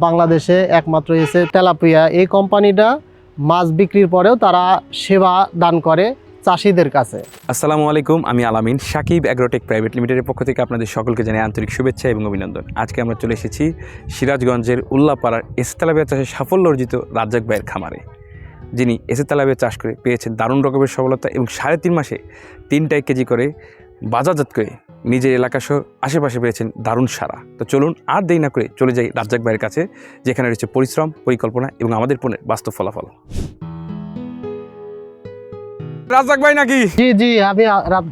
বাংলাদেশে একমাত্র এসে তেলাপিয়া এই কোম্পানিটা মাছ বিক্রির পরেও তারা সেবা দান করে চাষিদের কাছে। আসসালামু আলাইকুম, আমি আলামিন। সাকিব অ্যাগ্রোটেক প্রাইভেট লিমিটেডের পক্ষ থেকে আপনাদের সকলকে জানাই আন্তরিক শুভেচ্ছা এবং অভিনন্দন। আজকে আমরা চলে এসেছি সিরাজগঞ্জের উল্লাপাড়ার এসে তেলাপিয়া চাষে সাফল্য অর্জিত রাজ্জাক ভাইয়ের খামারে, যিনি এসে তেলাপিয়া চাষ করে পেয়েছেন দারুণ রকমের সফলতা এবং 3.5 মাসে 3 কেজি করে বাজারজাত করে নিজের এলাকাসহ আশেপাশে পেয়েছেন দারুণ সারা। তো চলুন আর দেরি না করে চলে যাই রাজ্জাক ভাইয়ের কাছে, যেখানে রয়েছে পরিশ্রম, পরিকল্পনা এবং আমাদের পণ্যের বাস্তব ফলাফল। রাজ্জাক ভাই নাকি? জি জি, আমি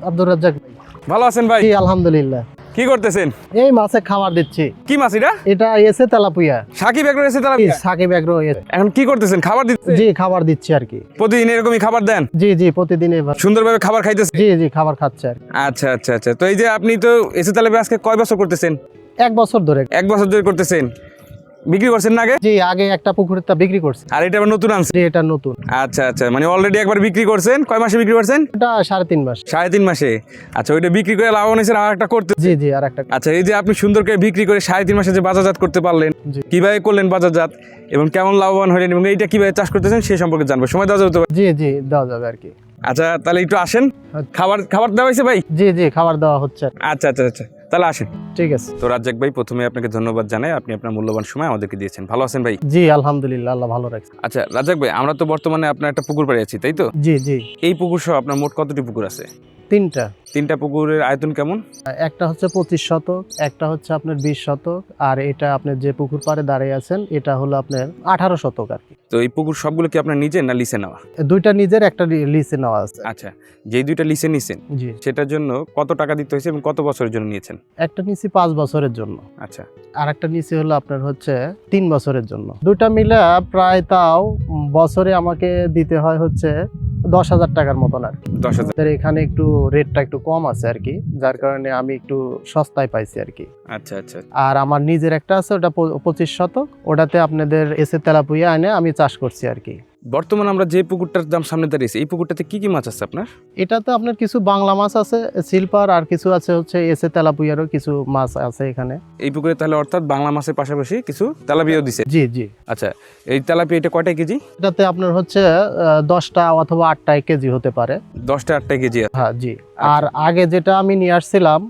আব্দুর রাজ্জাক ভাই। ভালো আছেন ভাই? জি আলহামদুলিল্লাহ। কি করতেছেন? এই মাছে খাবার দিচ্ছি। কি মাছ এটা? এটা এসে তেলাপিয়া। সাকিব অ্যাগ্রো এসে তেলাপিয়া? সাকিব অ্যাগ্রো। এখন কি করতেছেন? খাবার দিচ্ছেন? জি খাবার দিচ্ছি আর কি। প্রতিদিন এরকমই খাবার দেন? জি জি, প্রতিদিন এবার সুন্দরভাবে খাবার খাইতেছেন? জি জি, খাবার খাচ্ছে আর কি। আচ্ছা আচ্ছা আচ্ছা। তো এই যে আপনি তো এসে তেলাপিয়া আজকে কয় বছর করতেছেন? 1 বছর ধরে। 1 বছর ধরে করতেছেন। বিক্রি করছেন না আগে? জি, আগে একটা পুকুরে তা বিক্রি করছি। আর এটা আবার নতুন আনছেন? জি, এটা নতুন। আচ্ছা আচ্ছা, মানে অলরেডি একবার বিক্রি করছেন। কয় মাসে বিক্রি করছেন? এটা 3.5 মাস। 3.5 মাসে। আচ্ছা, ওইটা বিক্রি করে লাভবান হয়েছেন আর একটা করতে? জি জি, আর একটা। আচ্ছা, এই যে আপনি সুন্দর করে বিক্রি করে 3.5 মাসে যে বাজারজাত করতে পারলেন, জি। কিভাবে করলেন বাজারজাত এবং কেমন লাভবান হলেন এবং এইটা কিভাবে চাষ করতেছেন সে সম্পর্কে জানবো। সময় দেওয়া যাবে তো? জি জি, দেওয়া যাবে আর কি। আচ্ছা, তাহলে একটু আসেন। খাবার দেওয়া হয়েছে ভাই? জি জি, খাবার দেওয়া হচ্ছে। আচ্ছা আচ্ছা আচ্ছা, তাহলে আসেন। ঠিক আছে। তো রাজ্জাক ভাই, প্রথমে আপনাকে ধন্যবাদ জানাই, আপনি আপনার মূল্যবান সময় আমাদেরকে দিয়েছেন। ভালো আছেন ভাই? জি আলহামদুলিল্লাহ, আল্লাহ ভালো রাখছে। আচ্ছা রাজ্জাক ভাই, আমরা তো বর্তমানে আপনার একটা পুকুর পাড়ে আছি, তাই তো? জি জি। এই পুকুর সহ আপনার মোট কতটি পুকুর আছে? 3টা। 3টা পুকুরের আয়তন কেমন? একটা হচ্ছে 25 শতক, একটা হচ্ছে আপনার 20 শতক, আর এটা আপনার যে পুকুর পাড়ে দাঁড়িয়ে আছেন এটা হলো আপনার 18 শতক আর কি। তো এই পুকুর সবগুলো কি আপনার নিজের না লিসে নেওয়া? 2টা নিজের, একটা লিসে নেওয়া আছে। আচ্ছা, যেই 2টা লিসে নিছেন জি। সেটার জন্য কত টাকা দিতে হয়েছে এবং কত বছরের জন্য নিয়েছেন? একটা নিচে 5 বছরের জন্য, আচ্ছা। আর একটা নিচে হলো আপনার হচ্ছে 3 বছরের জন্য। 2টা মিলে প্রায় তাও বছরে আমাকে দিতে হয় হচ্ছে 10,000 টাকার মতন আর কি। 10,000। এখানে একটু রেটটা একটু কম আছে আর কি, যার কারণে আমি একটু সস্তায় পাইছি আর কি। আচ্ছা আচ্ছা। আর আমার নিজের একটা আছে, ওটা 25 শতক, ওটাতে আপনাদের এসে তেলাপিয়া এনে আমি চাষ করছি আর কি। বর্তমানে আমরা যে পুকুরটার দাম সামনে দাঁড়িয়েছি, এই পুকুরটাতে কি কি মাছ আছে আপনার? এটাতে আপনার কিছু বাংলা মাছ আছে, সিলভার, আর কিছু আছে হচ্ছে এসে তেলাপিয়ারও কিছু মাছ আছে এখানে। এই পুকুরে তাহলে অর্থাৎ বাংলা মাছের পাশাপাশি কিছু তেলাপিয়াও দিছে? জি জি। আচ্ছা, এই তেলাপিয়া এটা কয়টা কেজি? এটাতে আপনার হচ্ছে 10টা অথবা 8টা কেজি হতে পারে। 10টা 8টা কেজি? হ্যাঁ জি। আর আগে যেটা আমি নিয়ে আসছিলাম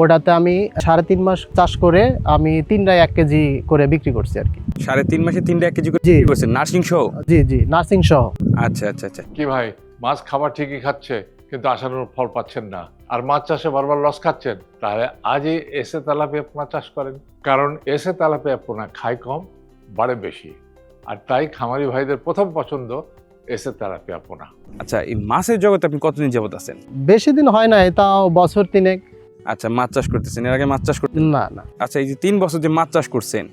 ওটাতে আমি 3.5 মাস চাষ করে আমি 3টায় 1 কেজি করে বিক্রি করছি আর কি। 3.5 মাসে 3টা 1 কেজি করে জি। বিক্রি করছেন, নার্সিং সহ? জি জি, নার্সিং সহ। আচ্ছা আচ্ছা আচ্ছা। কি ভাই, মাছ খাবার ঠিকই খাচ্ছে কিন্তু আশানুরূপ ফল পাচ্ছেন না, আর মাছ চাষে বারবার লস খাচ্ছেন? তাহলে আজই এসে তেলাপিয়া পোনা চাষ করেন, কারণ এসে তেলাপিয়া পোনা খায় কম, বাড়ে বেশি, আর তাই খামারি ভাইদের প্রথম পছন্দ এসে তেলাপিয়া পোনা। আচ্ছা, এই মাছের জগতে আপনি কতদিন যাবত আছেন? বেশি দিন হয় নাই, তাও বছর 3 আচ্ছা, মাছ চাষ করতেছেন, এর আগে মাছ চাষ করতেন? না না। আচ্ছা, এই যে 3 বছর যে মাছ চাষ করছেন,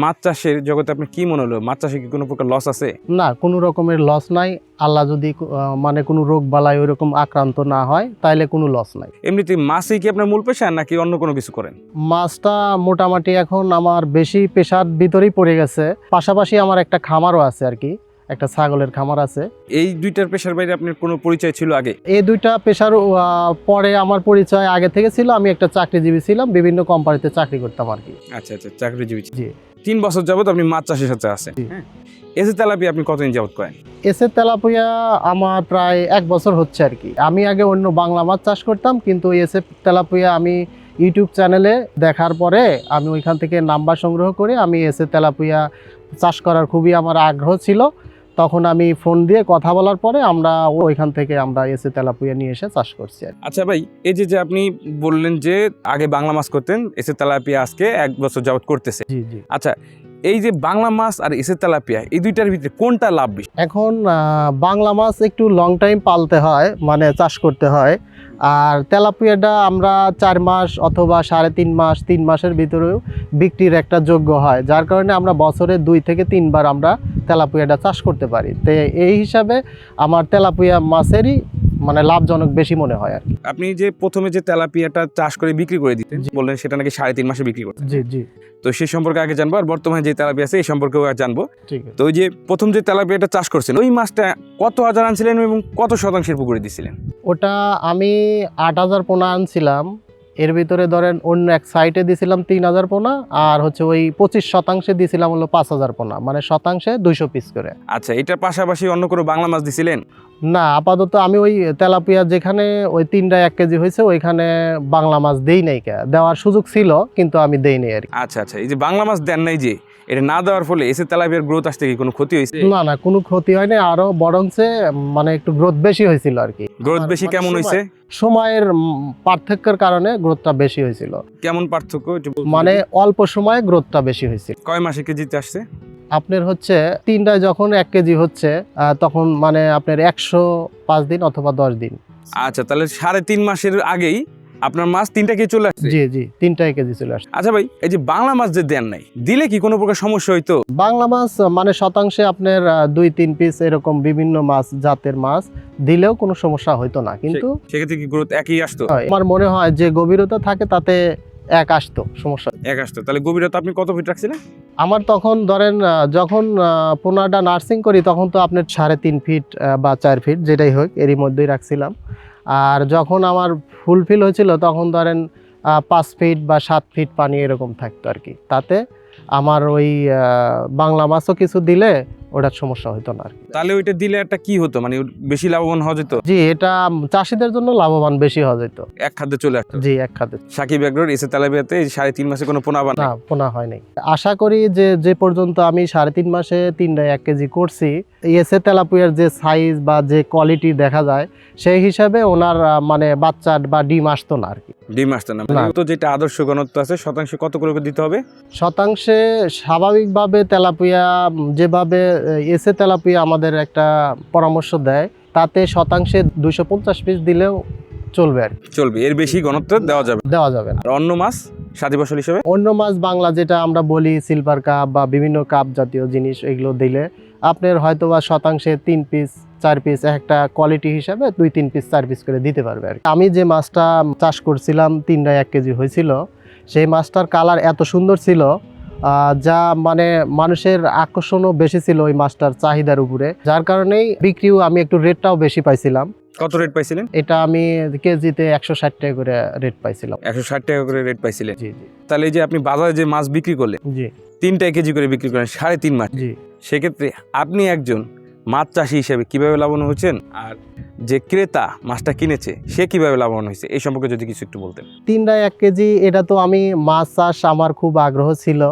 মাছ চাষের জগতে আপনার কি মনে হলো? মাছ চাষে কি কোনো প্রকার লস আছে? না, কোনো রকমের লস নাই। আল্লাহ যদি মানে কোনো রোগ বালাই ওইরকম আক্রান্ত না হয় তাহলে কোনো লস নাই। এমনিতে মাছই কি আপনার মূল পেশা নাকি অন্য কোনো কিছু করেন? মাছটা মোটামুটি এখন আমার বেশি পেশার ভিতরেই পড়ে গেছে। পাশাপাশি আমার একটা খামারও আছে আর কি, একটা ছাগলের খামার আছে। এই 2টার পেশার বাইরে আপনার কোনো পরিচয় ছিল আগে? এই 2টা পেশার পরে আমার পরিচয় আগে থেকে ছিল। আমি একটা চাকরিজীবী ছিলাম, বিভিন্ন কোম্পানিতে চাকরি করতাম আর কি। আচ্ছা আচ্ছা, চাকরিজীবী। জি। 3 বছর যাবত আপনি মাছ চাষের সাথে আছেন। জি। হ্যাঁ, এসে তেলাপিয়া আপনি কতদিন যাবত করেন? এসে তেলাপিয়া আমার প্রায় 1 বছর হচ্ছে আর কি। আমি আগে অন্য বাংলা মাছ চাষ করতাম, কিন্তু এসে তেলাপিয়া আমি ইউটিউব চ্যানেলে দেখার পরে আমি ওইখান থেকে নাম্বার সংগ্রহ করে আমি এসে তেলাপিয়া চাষ করার খুবই আমার আগ্রহ ছিল। তখন আমি ফোন দিয়ে কথা বলার পরে আমরা ওইখান থেকে আমরা এসে তেলাপিয়া নিয়ে এসে চাষ করছি আর কি। আচ্ছা ভাই, এই যে আপনি বললেন যে আগে বাংলা মাছ করতেন, এসে তেলাপিয়া আজকে 1 বছর যাবত করতেছে। জি জি। আচ্ছা, এই যে বাংলা মাছ আর এসে তেলাপিয়া, এই 2টার ভিতরে কোনটা লাভ বেশি? এখন বাংলা মাছ একটু লং টাইম পালতে হয়, মানে চাষ করতে হয়। আর তেলাপিয়াটা আমরা 4 মাস অথবা 3.5 মাস, 3 মাসের ভিতরেও বিক্রির একটা যোগ্য হয়, যার কারণে আমরা বছরে 2 থেকে 3 বার আমরা তেলাপিয়াটা চাষ করতে পারি। তো এই হিসাবে আমার তেলাপিয়া মাছেরই মানে লাভজনক বেশি মনে হয় আর কি। আপনি যে প্রথমে যে তেলাপিয়াটা চাষ করে বিক্রি করে দিতেন, বললেন সেটা নাকি 3.5 মাসে বিক্রি করতেন। জি জি। তো সেই সম্পর্কে আগে জানবো, আর বর্তমানে যে তেলাপিয়া আছে এই সম্পর্কেও জানবো। ঠিক আছে। তো ওই যে প্রথম যে তেলাপিয়াটা চাষ করছেন, ওই মাছটা কত হাজার আনছিলেন এবং কত শতাংশের পুকুরে দিছিলেন? ওটা আমি 8,000 পোনা আনছিলাম, এর ভিতরে ধরেন অন্য এক সাইটে দিছিলাম 3000 পোনা, আর হচ্ছে ওই 25% দিছিলাম হলো 5000 পোনা, মানে শতাংশে 200 পিস করে। আচ্ছা, এটার পাশাপাশি অন্য কোনো বাংলা মাছ দিছিলেন? না, আপাতত আমি ওই তেলাপিয়া যেখানে ওই 3টায় 1 কেজি হয়েছে ওইখানে বাংলা মাছ দেই নাই, দেওয়ার সুযোগ ছিল কিন্তু আমি দেই নাই আর কি। আচ্ছা আচ্ছা, এই যে বাংলা মাছ দেন নাই, যে এটা না দেওয়ার ফলে এসে তেলাপিয়ার গ্রোথ আসতে কি কোনো ক্ষতি হয়েছে? না না, কোনো ক্ষতি হয়নি, আরো বরঞ্চে মানে একটু গ্রোথ বেশি হয়েছিল আর কি। গ্রোথ বেশি মানে কেমন হয়েছে? সময়ের পার্থক্যের কারণে গ্রোথটা বেশি হয়েছিল। কেমন পার্থক্য একটু বলতে মানে পারবেন? অল্প সময়ে গ্রোথটা বেশি হয়েছিল। কয় মাসে কেজিতে আসছে? আপনার হচ্ছে 3টায় যখন 1 কেজি হচ্ছে তখন মানে আপনার 105 দিন অথবা 10 দিন। আচ্ছা, তাহলে 3.5 মাসের আগেই আপনার মাছ 3টা কেজি চলে আসছে। জি জি, 3টায় কেজি চলে আসছে। আচ্ছা ভাই, এই যে বাংলা মাছ যে দেন নাই, দিলে কি কোনো প্রকার সমস্যা হইতো? বাংলা মাছ মানে শতাংশে আপনার 2-3 পিস এরকম বিভিন্ন মাছ জাতের মাছ দিলেও কোনো সমস্যা হইতো না, কিন্তু সেক্ষেত্রে কি গ্রোথ একই আসতো? আমার মনে হয় যে গভীরতা থাকে তাতে এক আসতো, সমস্যা। এক আসতো। তাহলে গভীরতা আপনি কত ফিট রাখছিলেন? আমার তখন ধরেন যখন পোনাটা নার্সিং করি তখন তো আপনার 3.5 ফিট বা 4 ফিট যেটাই হোক এরই মধ্যেই রাখছিলাম। আর যখন আমার ফুলফিল হয়েছিল তখন ধরেন 5 ফিট বা 7 ফিট পানি এরকম থাকতো আর কি। তাতে আমার ওই বাংলা মাছও কিছু দিলে ওটার সমস্যা হতো না আর কি। তাহলে ওইটা দিলে একটা কি হতো, মানে বেশি লাভবান হওয়া যেত? জি, এটা চাষিদের জন্য লাভবান বেশি হওয়া যেত। এক খাদ্যে চলে আসতো। জি, এক খাতে। সাকিব এগ্রোর এসে তেলাপিয়াতে এই 3.5 মাসে কোনো পোনা বানা? না, পোনা হয় নাই। আশা করি যে যে পর্যন্ত আমি 3.5 মাসে 3টায় 1 কেজি করছি, এসে তেলাপিয়ার যে সাইজ বা যে কোয়ালিটি দেখা যায় সেই হিসাবে ওনার মানে বাচ্চা বা ডিম আসতো না আর কি। ডিম আসতো না? না। তো যেটা আদর্শ ঘনত্ব আছে শতাংশে কত করে দিতে হবে? শতাংশে স্বাভাবিকভাবে তেলাপিয়া যেভাবে এসে তেলাপিয়া আমাদের একটা পরামর্শ দেয়, তাতে শতাংশে 250 পিস দিলেও চলবে আর কি। চলবে, এর বেশি ঘনত্ব দেওয়া যাবে? দেওয়া যাবে না। আর অন্য মাছ সাথী ফসল হিসেবে? অন্য মাছ বাংলা যেটা আমরা বলি সিলভার কাপ বা বিভিন্ন কাপ জাতীয় জিনিস, এগুলো দিলে আপনার হয়তো বা শতাংশে 3 পিস 4 পিস একটা কোয়ালিটি হিসাবে 2-3 পিস 4 পিস করে দিতে পারবে আর কি। আমি যে মাছটা চাষ করছিলাম 3টায় 1 কেজি হয়েছিল, সেই মাছটার কালার এত সুন্দর ছিল যা মানে মানুষের আকর্ষণও বেশি ছিল ওই মাছটার চাহিদার উপরে, যার কারণেই বিক্রিও আমি একটু রেটটাও বেশি পাইছিলাম। কত রেট পাইছিলেন? এটা আমি কেজিতে 160 টাকা করে রেট পাইছিলাম। 160 টাকা করে রেট পাইছিলেন? জি জি তাহলে এই যে আপনি বাজারে যে মাছ বিক্রি করলেন, জি 3টায় কেজি করে বিক্রি করেন 3.5 মাস, জি। সেক্ষেত্রে আপনি একজন মাছ চাষি হিসেবে কিভাবে লাভবান হচ্ছেন, আর যে ক্রেতা মাছটা কিনেছে সে কিভাবে লাভবান হয়েছে, এই সম্পর্কে যদি কিছু একটু বলতেন। 3টায় 1 কেজি, এটা তো আমি মাছ চাষ আমার খুব আগ্রহ ছিল,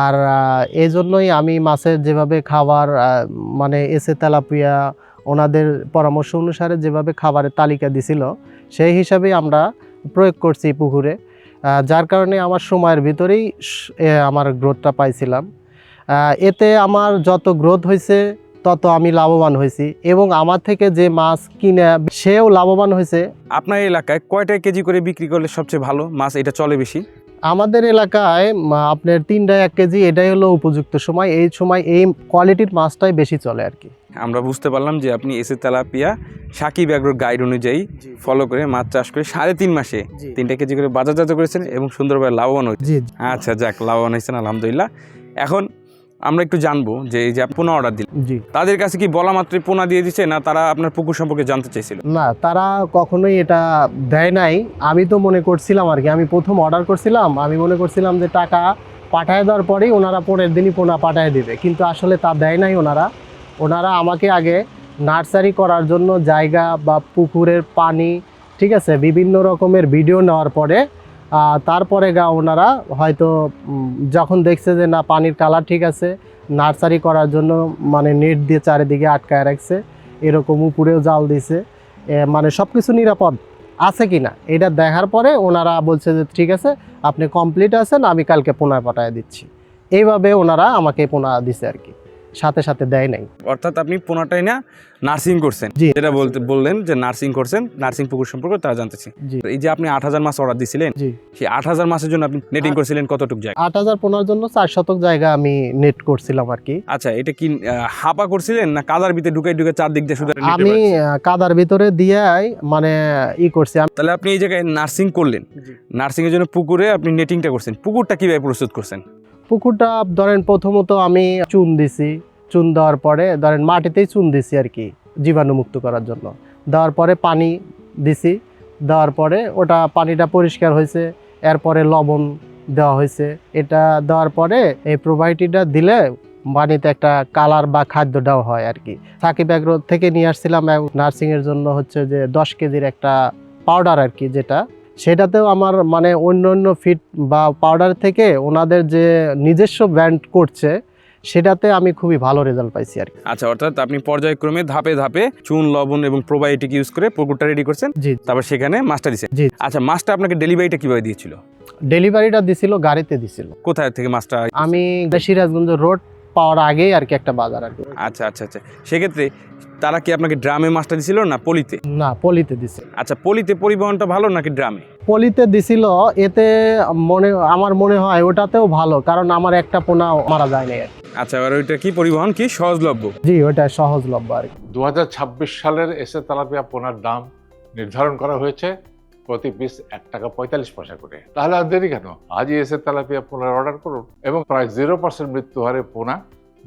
আর এই জন্যই আমি মাছের যেভাবে খাবার মানে এসে তেলাপিয়া ওনাদের পরামর্শ অনুসারে যেভাবে খাবারের তালিকা দিছিল সেই হিসাবেই আমরা প্রয়োগ করছি পুকুরে, যার কারণে আমার সময়ের ভিতরেই আমার গ্রোথটা পাইছিলাম। এতে আমার যত গ্রোথ হয়েছে তত আমি লাভবান হয়েছি, এবং আমার থেকে যে মাছ কিনে সেও লাভবান হয়েছে। আপনার এলাকায় কয়টায় কেজি করে বিক্রি করলে সবচেয়ে ভালো মাছ, এটা চলে বেশি? আমাদের এলাকায় আপনার 3টায় 1 কেজি এটাই হলো উপযুক্ত সময়, এই সময় এই কোয়ালিটির মাছটাই বেশি চলে আর কি। আমরা বুঝতে পারলাম যে আপনি এসে তেলাপিয়া সাকিব এগ্রোর গাইড অনুযায়ী ফলো করে মাছ চাষ করে 3.5 মাসে 3টা কেজি করে বাজারজাত করেছেন এবং সুন্দরভাবে লাভবান হয়েছেন। জি আচ্ছা, যাক, লাভবান হয়েছেন আলহামদুলিল্লাহ। এখন আমরা একটু জানবো যে এই যে পোনা অর্ডার দিল, জি। তাদের কাছে কি বলা মাত্রই পোনা দিয়ে দিচ্ছে, না তারা আপনার পুকুর সম্পর্কে জানতে চাইছিল? না, তারা কখনোই এটা দেয় নাই। আমি তো মনে করছিলাম আর কি, আমি প্রথম অর্ডার করছিলাম, আমি মনে করছিলাম যে টাকা পাঠায় দেওয়ার পরেই ওনারা পরের দিনই পোনা পাঠায় দিবে, কিন্তু আসলে তা দেয় নাই ওনারা আমাকে আগে নার্সারি করার জন্য জায়গা বা পুকুরের পানি, ঠিক আছে, বিভিন্ন রকমের ভিডিও নেওয়ার পরে তারপরে ওনারা হয়তো যখন দেখছে যে না পানির কালার ঠিক আছে, নার্সারি করার জন্য মানে নেট দিয়ে চারিদিকে আটকায় রাখছে, এরকম উপরেও জাল দিছে, মানে সব কিছু নিরাপদ আছে কিনা এটা দেখার পরে ওনারা বলছে যে ঠিক আছে আপনি কমপ্লিট আছেন, আমি কালকে পোনা পাঠায় দিচ্ছি। এইভাবে ওনারা আমাকে পোনা দিছে আর কি, সাথে সাথে দেয় নাই। অর্থাৎ আপনি পোনাটাই না নার্সিং করছেন? জি। যেটা বললেন যে নার্সিং করছেন, নার্সিং পুকুর সম্পর্কে তারা জানতেছি। জি এই যে আপনি 8000 মাছ অর্ডার দিছিলেন, জি। সেই 8000 মাছের জন্য আপনি নেটিং করছিলেন কতটুকু জায়গা? 8000 পোনার জন্য 4 শতক জায়গা আমি নেট করছিলাম আর কি। আচ্ছা, এটা কি হাপা করছিলেন না কাদার ভিতরে ঢুকে চারদিক দিয়ে শুধু? আমি কাদার ভিতরে দিয়ে মানে করছি। তাহলে আপনি এই জায়গায় নার্সিং করলেন, নার্সিং এর জন্য পুকুরে আপনি নেটিংটা করছেন, পুকুরটা কিভাবে প্রস্তুত করছেন? পুকুরটা ধরেন প্রথমত আমি চুন দিছি, চুন দেওয়ার পরে ধরেন মাটিতেই চুন দিছি আর কি জীবাণুমুক্ত করার জন্য, দেওয়ার পরে পানি দিছি, দেওয়ার পরে ওটা পানিটা পরিষ্কার হয়েছে, এরপরে লবণ দেওয়া হয়েছে। এটা দেওয়ার পরে এই প্রোবায়োটিকটা দিলে পানিতে একটা কালার বা খাদ্য দেওয়া হয় আর কি। সাকিব এগ্রো থেকে নিয়ে আসছিলাম নার্সিংয়ের জন্য হচ্ছে যে 10 কেজির একটা পাউডার আর কি, যেটা সেটাতেও আমার মানে অন্য অন্য ফিড বা পাউডার থেকে ওনাদের যে নিজস্ব ব্র্যান্ড করছে সেটাতে আমি খুবই ভালো রেজাল্ট পাইছি আর কি। আচ্ছা, অর্থাৎ আপনি পর্যায়ক্রমে ধাপে ধাপে চুন, লবণ এবং প্রোবায়োটিক ইউজ করে পুকুরটা রেডি করছেন, জি তারপর সেখানে মাছটা দিচ্ছেন। জি। আচ্ছা, মাছটা আপনাকে ডেলিভারিটা কিভাবে দিয়েছিল? ডেলিভারিটা দিছিল গাড়িতে দিছিল। কোথায় থেকে মাছটা? আমি সিরাজগঞ্জ রোড পাওয়ার আগেই আর কি একটা বাজার আর কি। আচ্ছা আচ্ছা আচ্ছা, সেক্ষেত্রে তারা কি আপনাকে ড্রামে মাছটা দিছিল না পলিতে? না, পলিতে দিছিল। আচ্ছা, পলিতে পরিবহনটা ভালো নাকি ড্রামে? পলিতে দিছিল, এতে আমার মনে হয় ওটাতেও ভালো, কারণ আমার একটা পোনা মারা যায় না আর কি। আচ্ছা, আর ওইটা কি পরিবহন কি সহজলভ্য? জি, ওটা সহজলভ্য আর কি। 2026 সালের এসে তেলাপিয়া পোনার দাম নির্ধারণ করা হয়েছে প্রতি পিস 1 টাকা 45 পয়সা করে। তাহলে আর দেরি কেন, আজই এসে তেলাপিয়া পোনার অর্ডার করুন এবং প্রায় 0% মৃত্যু হারে পোনা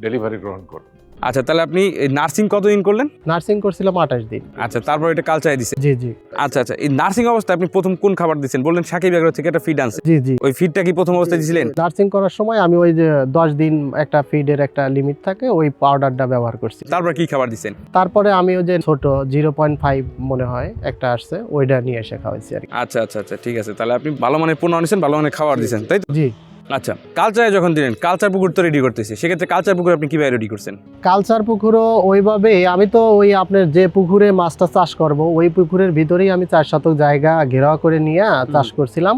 ডেলিভারি গ্রহণ করুন। আচ্ছা, তাহলে আপনি নার্সিং কতদিন করলেন? নার্সিং করছিলাম 28 দিন। আচ্ছা, তারপর এটা কালচারে দিছেন? জি জি আচ্ছা আচ্ছা, এই নার্সিং অবস্থায় আপনি প্রথম কোন খাবার দিচ্ছেন? বললেন সাকিব এগ্রো থেকে একটা ফিড আনছে, জি জি। ওই ফিডটা কি প্রথম অবস্থায় দিয়েছিলেন? নার্সিং করার সময় আমি ওই যে 10 দিন একটা ফিডের একটা লিমিট থাকে, ওই পাউডারটা ব্যবহার করছি। তারপর কি খাবার দিচ্ছেন? তারপরে আমি ওই যে ছোট 0.5 মনে হয় একটা আসছে, ওইটা নিয়ে এসে খাওয়াইছি আর কি। আচ্ছা আচ্ছা আচ্ছা, ঠিক আছে। তাহলে আপনি ভালো মানের পণ্য আনিছেন, ভালো মানের খাবার দিচ্ছেন, তাই তো? জি। আচ্ছা, কালচারে যখন দিলেন, কালচার পুকুর তো রেডি করতেছে, সেক্ষেত্রে কালচার পুকুর আপনি কিভাবে রেডি করছেন? কালচার পুকুরও ওইভাবে, আমি তো ওই আপনার যে পুকুরে মাছটা চাষ করব ওই পুকুরের ভিতরেই আমি 4 শতক জায়গা ঘেরাও করে নিয়ে চাষ করছিলাম।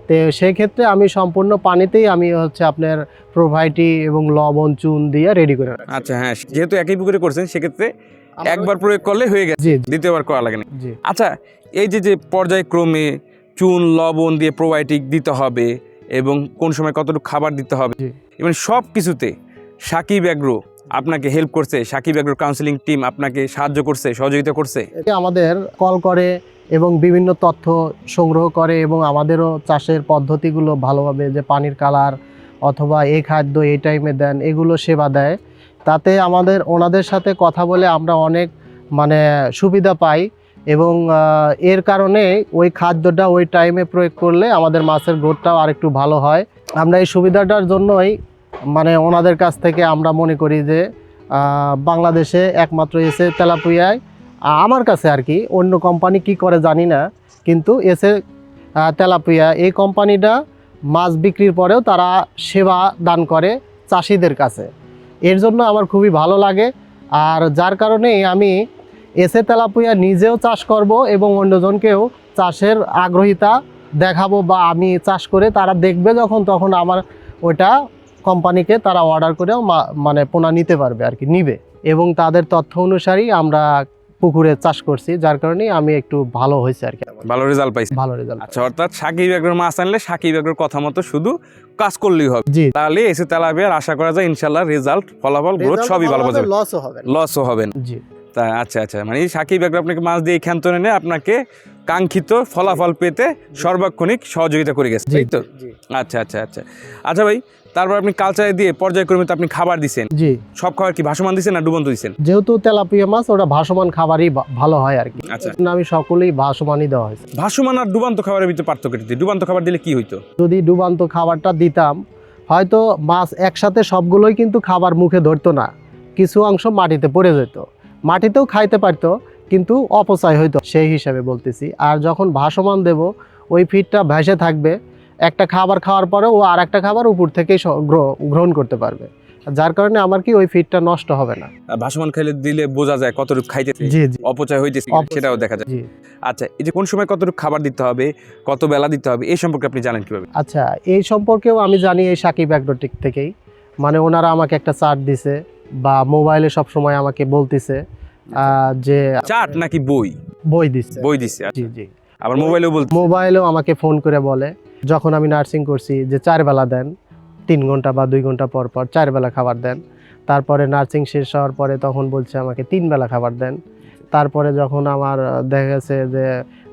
তো সেই ক্ষেত্রে আমি সম্পূর্ণ পানিতেই আমি হচ্ছে আপনার প্রোভাইটি এবং লবণ চুন দিয়ে রেডি করে রাখছি। আচ্ছা হ্যাঁ, যেহেতু একই পুকুরে করছেন, সেক্ষেত্রে একবার প্রয়োগ করলে হয়ে গেছে, জি দ্বিতীয়বার করা লাগে না। জি আচ্ছা, এই যে পর্যায়ক্রমে চুন, লবণ দিয়ে প্রোবায়োটিক দিতে হবে এবং কোন সময় কতটুকু খাবার দিতে হবে, জি। এবং সব কিছুতে সাকিব এগ্রো আপনাকে হেল্প করছে, সাকিব এগ্রো কাউন্সিলিং টিম আপনাকে সাহায্য করছে, সহযোগিতা করছে। এতে আমাদের কল করে এবং বিভিন্ন তথ্য সংগ্রহ করে এবং আমাদেরও চাষের পদ্ধতিগুলো ভালোভাবে, যে পানির কালার অথবা এই খাদ্য এই টাইমে দেন, এগুলো সেবা দেয়। তাতে ওনাদের সাথে কথা বলে আমরা অনেক মানে সুবিধা পাই এবং এর কারণে ওই খাদ্যটা ওই টাইমে প্রয়োগ করলে আমাদের মাছের গ্রোথটাও আরেকটু ভালো হয়। আমরা এই সুবিধাটার জন্যই মানে ওনাদের কাছ থেকে আমরা মনে করি যে বাংলাদেশে একমাত্র এসে তেলাপিয়ায় আমার কাছে আর কি, অন্য কোম্পানি কি করে জানি না, কিন্তু এসে তেলাপিয়া এই কোম্পানিটা মাছ বিক্রির পরেও তারা সেবা দান করে চাষিদের কাছে। এর জন্য আমার খুবই ভালো লাগে, আর যার কারণে আমি এসে তেলাপিয়া নিজেও চাষ করব এবং অন্যজনকেও চাষের আগ্রহিতা দেখাবো, বা আমি চাষ করে তারা দেখবে যখন, তখন আমার ওটা কোম্পানিকে তারা অর্ডার করেও মানে পোনা নিতে পারবে আর কি, নিবে। এবং তাদের তথ্য অনুসারেই আমরা পুকুরে চাষ করছি, যার কারণে আমি একটু ভালো হয়েছে আর কি, ভালো রেজাল্ট পাইছে। ভালো রেজাল্ট। আচ্ছা, অর্থাৎ সাকিব এগ্রোর মাছ আনলে সাকিব এগ্রোর কথা মতো শুধু কাজ করলেই হবে, জি। তাহলে এসে তেলাপিয়ার আশা করা যায় ইনশাল্লাহ রেজাল্ট, ফলাফল, গ্রোথ সবই ভালো পাবে, লসও হবে না। লসও হবে না। জি। তা আচ্ছা আচ্ছা, মানে সাকিব এগ্রো আপনাকে মাছ দিয়ে ক্ষান্ত এনে আপনাকে কাঙ্ক্ষিত ফলাফল পেতে সর্বাক্ষণিক সহযোগিতা করে গেছে, তাই তো? জি আচ্ছা আচ্ছা আচ্ছা আচ্ছা ভাই, তারপর আপনি কালচারে দিয়ে পর্যায়ক্রমে তো আপনি খাবার দিচ্ছেন, জি। সব খাবার কি ভাসমান দিচ্ছেন না ডুবন্ত দিচ্ছেন? যেহেতু তেলাপিয়া মাছ, ওটা ভাসমান খাবারই ভালো হয় আর কি। আচ্ছা। আমি সকলেই ভাসমানই দেওয়া হয়েছে। ভাসমান আর ডুবান্ত খাবারের ভিতরে পার্থক্য কি? ডুবান্ত খাবার দিলে কি হইতো? যদি ডুবান্ত খাবারটা দিতাম, হয়তো মাছ একসাথে সবগুলোই কিন্তু খাবার মুখে ধরতো না, কিছু অংশ মাটিতে পড়ে যেত, মাটিতেও খাইতে পারতো কিন্তু অপচয় হইতো, সেই হিসাবে বলতেছি। আর যখন ভাসমান দেব, ওই ফিডটা ভেসে থাকবে, একটা খাবার খাওয়ার পরে ও আর একটা খাবার উপর থেকেই গ্রহণ করতে পারবে, যার কারণে আমার কি ওই ফিডটা নষ্ট হবে না। ভাসমান খাইলে দিলে বোঝা যায় কতটুকু খাইতেছে, জি জি। অপচয় হইতেছে সেটাও দেখা যায়। জি। আচ্ছা, এই যে কোন সময় কতটুকু খাবার দিতে হবে, কত বেলা দিতে হবে, এই সম্পর্কে আপনি জানেন কিভাবে? আচ্ছা, এই সম্পর্কেও আমি জানি এই সাকিব এগ্রোটেক থেকেই, মানে ওনারা আমাকে একটা চার্ট দিছে বা মোবাইলে সব সময় আমাকে বলতেছে যে চার্ট নাকি বই? বই দিচ্ছে। বই দিচ্ছে। জি জি। আবার মোবাইলেও বলতে? মোবাইলেও আমাকে ফোন করে বলে, যখন আমি নার্সিং করছি, যে 4 বেলা দেন, 3 ঘন্টা বা 2 ঘন্টা পর পর 4 বেলা খাবার দেন। তারপরে নার্সিং শেষ হওয়ার পরে তখন বলছে আমাকে 3 বেলা খাবার দেন। তারপরে যখন আমার দেখা গেছে যে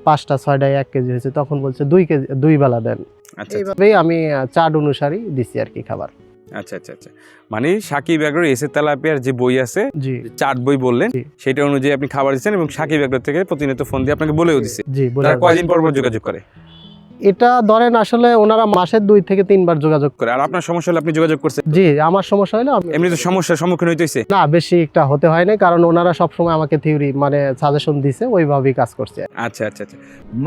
5টা 6টায় 1 কেজি হয়েছে, তখন বলছে 2 বেলা দেন। আচ্ছা, এইভাবেই আমি চার্ট অনুসারেই দিছি আর কি খাবার। আচ্ছা আচ্ছা আচ্ছা, মানে সাকিব এগ্রোর এসে তেলাপিয়ার যে বই আছে, জি চার্ট বই বললেন, জি। সেটা অনুযায়ী আপনি খাবার দিচ্ছেন এবং সাকিব এগ্রো থেকে প্রতিনিয়ত ফোন দিয়ে আপনাকে বলেও দিচ্ছে। জি বলে তারা কয়দিন পর পর যোগাযোগ করে? এটা ধরেন আসলে ওনারা মাসে 2 থেকে 3 বার যোগাযোগ করে আর আপনার সমস্যা হলে আপনি যোগাযোগ করছেন? জি আমার সমস্যা হলে এমনি তো সমস্যার সম্মুখীন হইতেছে? না বেশি একটা হতে হয় না, কারণ ওনারা সবসময় আমাকে থিওরি মানে সাজেশন দিছে, ওইভাবেই কাজ করছে। আচ্ছা আচ্ছা আচ্ছা,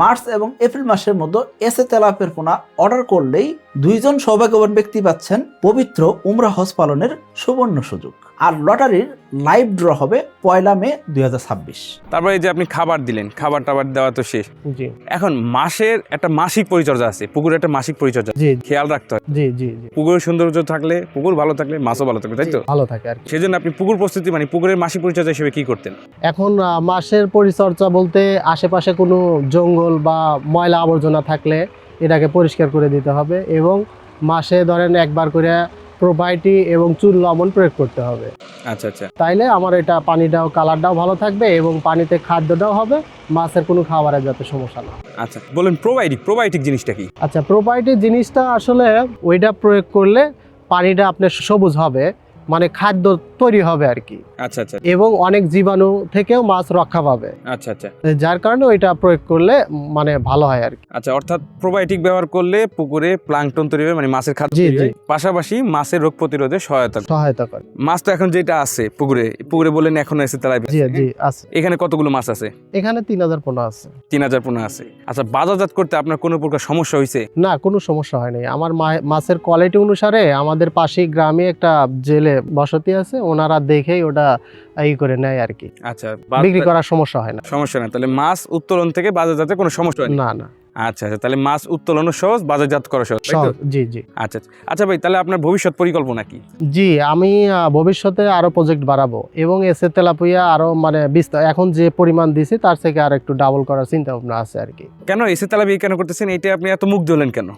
মার্চ এবং এপ্রিল মাসের মধ্যে এসে তেলাপিয়ার পোনা অর্ডার করলেই 2 জন সৌভাগ্যবান ব্যক্তি পাচ্ছেন পবিত্র উমরা হজ পালনের সুবর্ণ সুযোগ। আর লটারির লাইভ ড্র হবে 1 মে 2026। তারপরে এই যে আপনি খাবার দিলেন, খাবার টাবার দেওয়া তো শেষ, জি এখন মাসের একটা মাসিক পরিচর্যা আছে, পুকুরের একটা মাসিক পরিচর্যা জি খেয়াল রাখতে হয়। জি জি জি পুকুরের সৌন্দর্য থাকলে, পুকুর ভালো থাকলে মাছও ভালো থাকবে, তাই তো? ভালো থাকে আর কি। সেজন্য আপনি পুকুর প্রস্তুতি মানে পুকুরের মাসিক পরিচর্যা হিসেবে কি করতেন? এখন মাসের পরিচর্যা বলতে আশেপাশে কোনো জঙ্গল বা ময়লা আবর্জনা থাকলে এটাকে পরিষ্কার করে দিতে হবে, এবং মাসে ধরেন একবার করে প্রোবায়োটিক এবং চুন লবণ প্রয়োগ করতে হবে। আচ্ছা আচ্ছা তাইলে আমার এটা পানিটাও কালারটাও ভালো থাকবে এবং পানিতে খাদ্যটাও হবে, মাছের কোনো খাবারের যাতে সমস্যা না হয়। আচ্ছা, বলেন প্রোবায়োটিক জিনিসটা কি? আচ্ছা প্রোবায়োটিক জিনিসটা আসলে ওইটা প্রয়োগ করলে পানিটা আপনার সবুজ হবে, মানে খাদ্য তৈরি হবে আর কি, আচ্ছা আচ্ছা এবং অনেক জীবাণু থেকেও মাছ রক্ষা পাবে, আচ্ছা আচ্ছা যার কারণে ওইটা প্রয়োগ করলে মানে ভালো হয় আর কি। আচ্ছা, অর্থাৎ প্রোবায়োটিক ব্যবহার করলে পুকুরে প্লাঙ্কটন তৈরি হবে, মানে মাছের খাদ্য জি, তৈরি হয়। জি। পাশাপাশি মাছের রোগ প্রতিরোধে সহায়তা করে। সহায়তা করে। মাছ তো এখন যেটা আছে পুকুরে বলেন এখন এসে তেলাপিয়া জি আছে, জি আছে, এখানে কতগুলো মাছ আছে? এখানে 3000 পোনা আছে। 3000 পোনা আছে। আচ্ছা, বাজারজাত করতে আপনার কোনো প্রকার সমস্যা হয়েছে? না কোনো সমস্যা হয় নাই, আমার মাছের কোয়ালিটি অনুসারে আমাদের পাশেই গ্রামে একটা জেলে বসতি আছে, ওনারা দেখেই ওটা ই করে নেয় আর কি, আচ্ছা, বিক্রি করার সমস্যা হয় না। সমস্যা না, তাহলে মাছ উত্তোলন থেকে বাজারজাতে কোনো সমস্যা হয় না? না না আচ্ছা আচ্ছা, তাহলে মাছ উত্তোলনও সহজ, বাজারজাত করা সহজ, তাই তো? সব জি জি আচ্ছা আচ্ছা। আচ্ছা ভাই, তাহলে আপনার ভবিষ্যৎ পরিকল্পনা কি? জি আমি ভবিষ্যতে আরো প্রজেক্ট বাড়াবো এবং এসে তেলাপিয়া আরো মানে বিস্তার, এখন যে পরিমাণ দিছি তার থেকে আর একটু ডাবল করার চিন্তা ভাবনা আছে আর কি। কেন এসে তেলাপিয়া কেন করতেছেন, এটা আপনি এত মুগ্ধ হলেন কেন?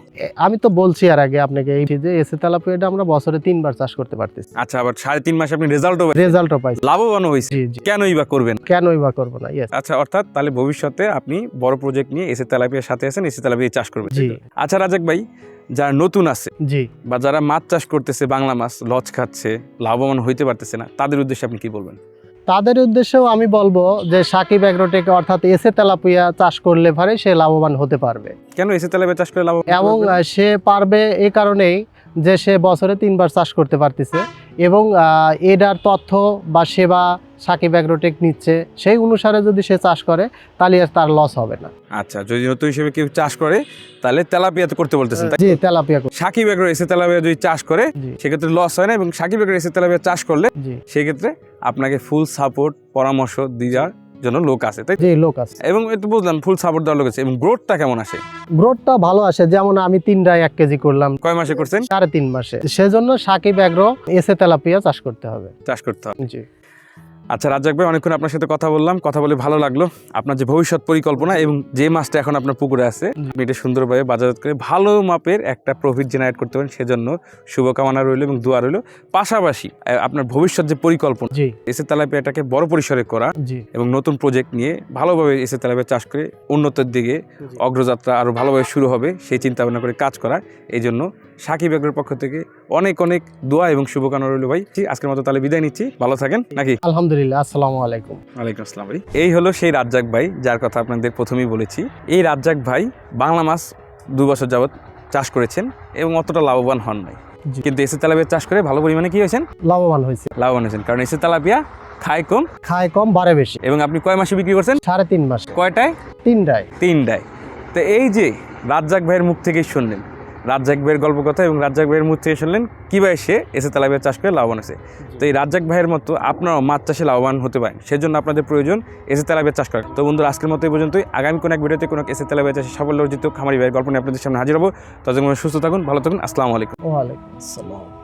আমি তো বলছি আর আগে আপনাকে এই যে এসে তেলাপিয়াটা আমরা বছরে 3 বার চাষ করতে পারতেছি, আচ্ছা, আবার 3.5 মাসে আপনি রেজাল্টও রেজাল্টও পাইছি। লাভবানও হয়েছে, জি জি কেনই বা করবেন? কেনই বা করবো না। ইয়েস আচ্ছা, অর্থাৎ তাহলে ভবিষ্যতে আপনি বড় প্রজেক্ট নিয়ে এসে তেলাপিয়ার সাথে আছেন, এসে তেলাপিয়া চাষ করবেন, জি তাই তো? আচ্ছা রাজাক ভাই, যারা নতুন আছে জি বা যারা মাছ চাষ করতেছে, বাংলা মাছ লস খাচ্ছে, লাভবান হইতে পারতেছে না, তাদের উদ্দেশ্যে আপনি কি বলবেন? তাদের উদ্দেশ্যেও আমি বলবো যে সাকিব এগ্রোটেক অর্থাৎ এসে তেলাপিয়া চাষ করলে পারে সে লাভবান হতে পারবে, কেন এসে তেলাপিয়া চাষ করে লাভবান এবং হতে পারবে? সে পারবে এই কারণেই যে সে বছরে 3 বার চাষ করতে পারতেছে, এবং এটার তথ্য বা সেবা সাকিব এগ্রোটেক নিচ্ছে, সেই অনুসারে যদি সে চাষ করে তাহলে আর তার লস হবে না। আচ্ছা, যদি নতুন হিসেবে কেউ চাষ করে তাহলে তেলাপিয়াতে করতে বলতেছেন, তাই? জি তেলাপিয়া সাকিব এগ্রো এসে তেলাপিয়া যদি চাষ করে জি সেক্ষেত্রে লস হয় না, এবং সাকিব এগ্রো এসে তেলাপিয়া চাষ করলে জি সেক্ষেত্রে আপনাকে ফুল সাপোর্ট পরামর্শ দেওয়ার জন্য লোক আছে, তাই? জি লোক আছে, এবং একটু বুঝলাম ফুল সাপোর্ট দেওয়ার লোক আছে, এবং গ্রোথটা কেমন আসে? গ্রোথটা ভালো আসে, যেমন আমি 3টায় 1 কেজি করলাম কয় মাসে করছেন? 3.5 মাসে, সেজন্য সাকিব এগ্রো এসে তেলাপিয়া চাষ করতে হবে। চাষ করতে হবে। জি আচ্ছা রাজ্জাক ভাই, অনেকক্ষণ আপনার সাথে কথা বললাম, কথা বলে ভালো লাগলো। আপনার যে ভবিষ্যৎ পরিকল্পনা এবং যে মাছটা এখন আপনার পুকুরে আছে, আপনি এটা সুন্দরভাবে বাজারজাত করে ভালো মাপের একটা প্রফিট জেনারেট করতে পারেন, সেজন্য শুভকামনা রইল এবং দোয়া রইল। পাশাপাশি আপনার ভবিষ্যৎ যে পরিকল্পনা, জি এসে তেলাপিয়াটাকে বড় পরিসরে করা জি এবং নতুন প্রজেক্ট নিয়ে ভালোভাবে এসে তেলাপিয়া চাষ করে উন্নতির দিকে অগ্রযাত্রা আরও ভালোভাবে শুরু হবে, সেই চিন্তা ভাবনা করে কাজ করা। এই জন্য সাকিব এগ্রোর পক্ষ থেকে অনেক অনেক দোয়া এবং শুভকামনা রইল ভাই। আজকের মতো তাহলে বিদায় নিচ্ছি, ভালো থাকেন নাকি? আলহামদুলিল্লাহ, আসসালামু আলাইকুম। ওয়ালাইকুম আসসালাম ভাই। এই হলো সেই রাজ্জাক ভাই যার কথা আপনাদের প্রথমেই বলেছি। এই রাজ্জাক ভাই বাংলা মাছ 2 বছর যাবৎ চাষ করেছেন এবং অতটা লাভবান হন নাই, জি। কিন্তু এসে তেলাপিয়া চাষ করে ভালো পরিমাণে কি হয়েছেন? লাভবান হয়েছে, লাভবান হয়েছেন, কারণ এসে তেলাপিয়া খায় কম, খায় কম বাড়ে বেশি। এবং আপনি কয় মাসে বিক্রি করছেন? 3.5 মাসে। কয়টায়? 3টায়। 3টায়। তো এই যে রাজ্জাক ভাইয়ের মুখ থেকেই শুনলেন রাজ্জাক ভাইয়ের গল্প কথা, এবং রাজ্জাক ভাইয়ের মুখ থেকে শুনলেন কীভাবে সে এসে তেলাপিয়া চাষ করে লাভবান হয়েছে। তো এই রাজ্জাক ভাইয়ের মতো আপনারাও মাছ চাষে লাভবান হতে পারেন, সেজন্য আপনাদের প্রয়োজন এসে তেলাপিয়া চাষ করা। তো বন্ধুরা, আজকের মতো এই পর্যন্তই। আগামী কোনো এক ভিডিওতে কোনো এসে তেলাপিয়া চাষে সাফল্য অর্জিত খামারি ভাইয়ের গল্প নিয়ে আপনাদের সামনে হাজির হবো। ততক্ষণ সুস্থ থাকুন, ভালো থাকুন, আসসালামু আলাইকুম। ওয়ালাইকুম আসসালাম।